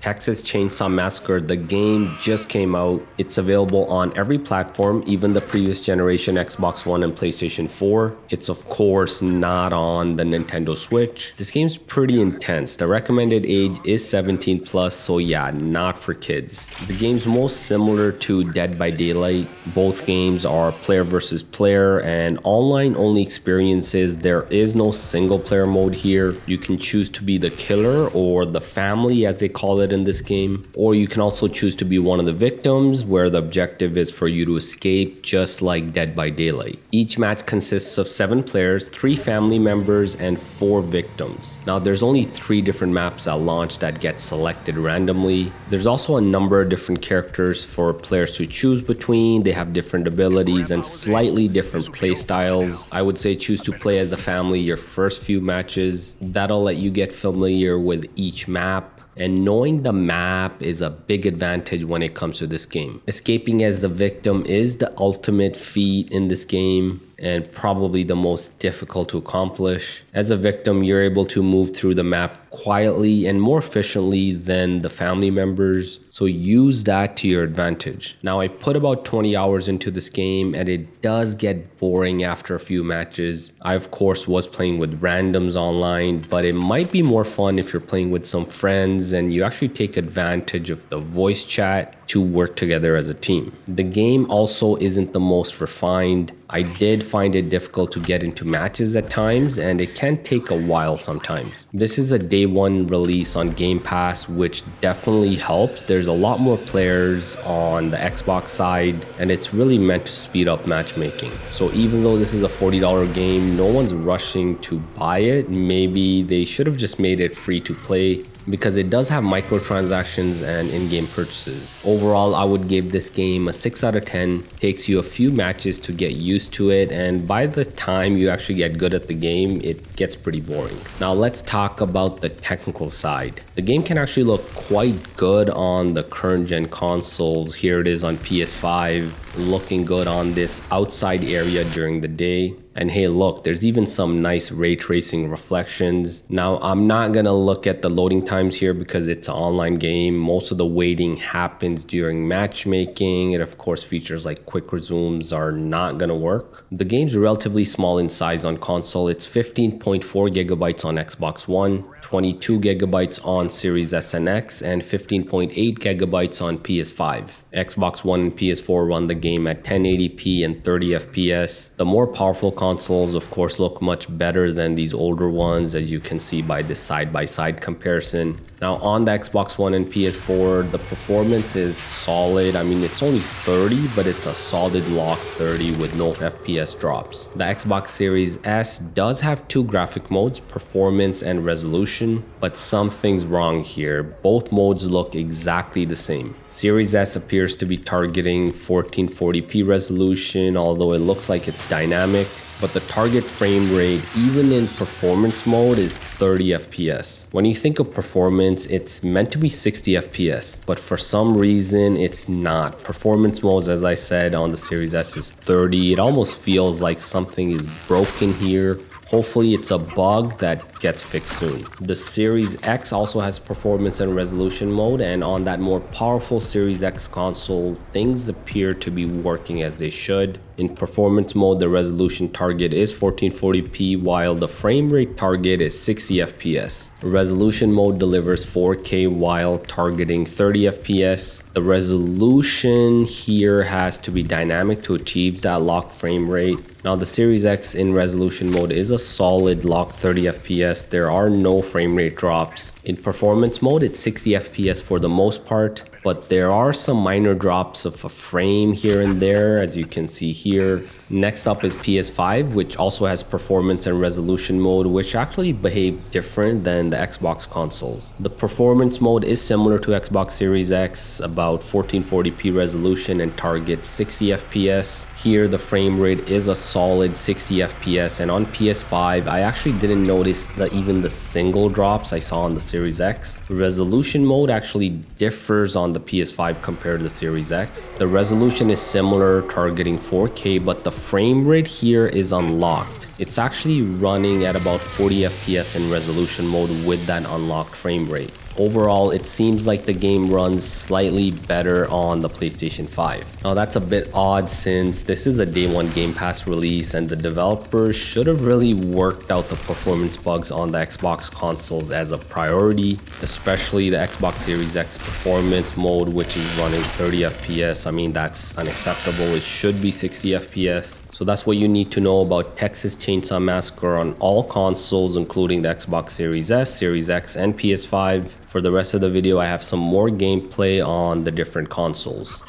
Texas Chainsaw Massacre, the game just came out. It's available on every platform, even the previous generation Xbox One and PlayStation 4. It's of course not on the Nintendo Switch. This game's pretty intense. The recommended age is 17 plus, so yeah, not for kids. The game's most similar to Dead by Daylight. Both games are player versus player and online only experiences. There is no single player mode here. You can choose to be the killer or the family as they call it in this game, or you can also choose to be one of the victims where the objective is for you to escape, just like Dead by Daylight. Each match consists of 7 players, 3 family members and 4 victims. Now there's only 3 different maps at launch that get selected randomly. There's also a number of different characters for players to choose between. They have different abilities and slightly different play styles. I would say choose to play as a family your first few matches. That'll let you get familiar with each map. And knowing the map is a big advantage when it comes to this game. Escaping as the victim is the ultimate feat in this game and probably the most difficult to accomplish. As a victim, you're able to move through the map quietly and more efficiently than the family members, so use that to your advantage. Now, I put about 20 hours into this game and it does get boring after a few matches. I of course was playing with randoms online, but it might be more fun if you're playing with some friends and you actually take advantage of the voice chat to work together as a team. The game also isn't the most refined. I did find it difficult to get into matches at times and it can take a while sometimes. This is a day one release on Game Pass, which definitely helps. There's a lot more players on the Xbox side and it's really meant to speed up matchmaking. So even though this is a $40 game, no one's rushing to buy it. Maybe they should have just made it free to play, because it does have microtransactions and in-game purchases. Overall, I would give this game a 6 out of 10. Takes you a few matches to get used to it, and by the time you actually get good at the game, it gets pretty boring. Now let's talk about the technical side. The game can actually look quite good on the current gen consoles. Here it is on PS5, looking good on this outside area during the day. And hey, look, there's even some nice ray tracing reflections. Now, I'm not gonna look at the loading times here because it's an online game. Most of the waiting happens during matchmaking. It of course features like quick resumes are not gonna work. The game's relatively small in size on console. It's 15.4 gigabytes on Xbox One, 22 gigabytes on Series S and X, and 15.8 gigabytes on PS5. Xbox One and PS4 run the game at 1080p and 30 FPS. The more powerful consoles of course look much better than these older ones, as you can see by this side-by-side comparison. Now on the Xbox One and PS4, the performance is solid. I mean, it's only 30, but it's a solid lock 30 with no FPS drops. The Xbox Series S does have 2 graphic modes, performance and resolution, but something's wrong here. Both modes look exactly the same. Series S appears to be targeting 1440p resolution, although it looks like it's dynamic, but the target frame rate, even in performance mode, is 30 FPS. When you think of performance, it's meant to be 60 FPS, but for some reason it's not. Performance modes, as I said, on the Series S is 30. It almost feels like something is broken here. Hopefully it's a bug that gets fixed soon. The Series X also has performance and resolution mode, and on that more powerful Series X console, things appear to be working as they should. In performance mode, the resolution target is 1440p, while the frame rate target is 60 FPS. Resolution mode delivers 4K while targeting 30 FPS. The resolution here has to be dynamic to achieve that locked frame rate. Now the Series X in resolution mode is a solid locked 30 FPS. There are no frame rate drops. In performance mode, it's 60 FPS for the most part, but there are some minor drops of a frame here and there, as you can see here. Next up is PS5, which also has performance and resolution mode, which actually behave different than the Xbox consoles. The performance mode is similar to Xbox Series X, about 1440p resolution and targets 60 FPS. Here the frame rate is a solid 60 FPS, and on PS5 I actually didn't notice even the single drops I saw on the Series X. Resolution mode actually differs on the PS5 compared to the Series X. The resolution is similar, targeting 4K, but the frame rate here is unlocked. It's actually running at about 40 FPS in resolution mode with that unlocked frame rate. Overall, it seems like the game runs slightly better on the PlayStation 5. Now that's a bit odd since this is a day one Game Pass release and the developers should have really worked out the performance bugs on the Xbox consoles as a priority, especially the Xbox Series X performance mode, which is running 30 FPS. I mean, that's unacceptable. It should be 60 FPS. So that's what you need to know about Texas Chainsaw Massacre on all consoles, including the Xbox Series S, Series X, and PS5. For the rest of the video, I have some more gameplay on the different consoles.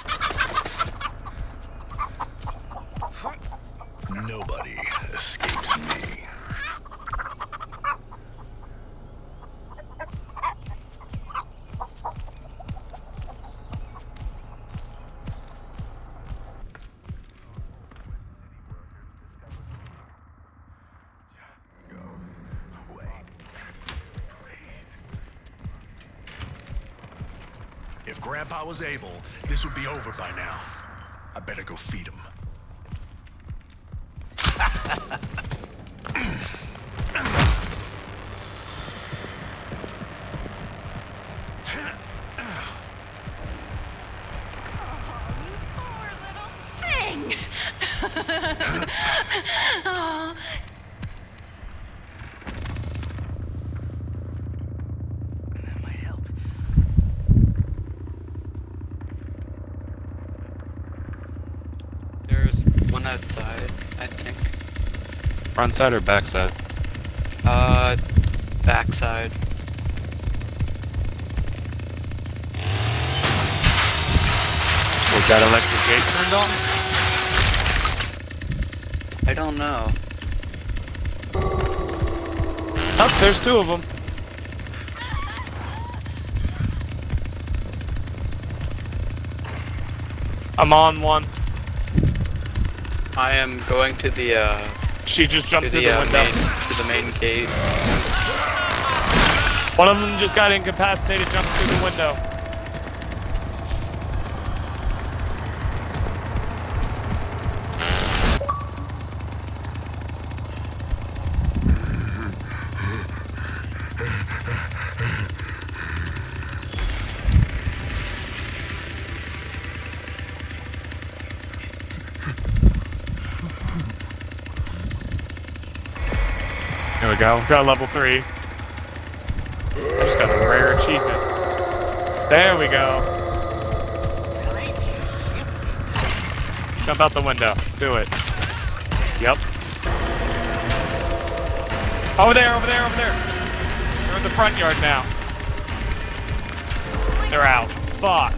Nobody escapes me. If Grandpa was able, this would be over by now. I better go feed him. Oh. That might help. There's one outside, I think. Front side or back side? Backside. Was that electric gate turned on? I don't know. Oh, there's two of them. I'm on one. I am going to the She just jumped through the window. to the main gate. One of them just got incapacitated, jumped through the window. There we go. Got level 3. I just got a rare achievement. There we go. Jump out the window. Do it. Yep. Over there, over there, over there. They're in the front yard now. They're out. Fuck.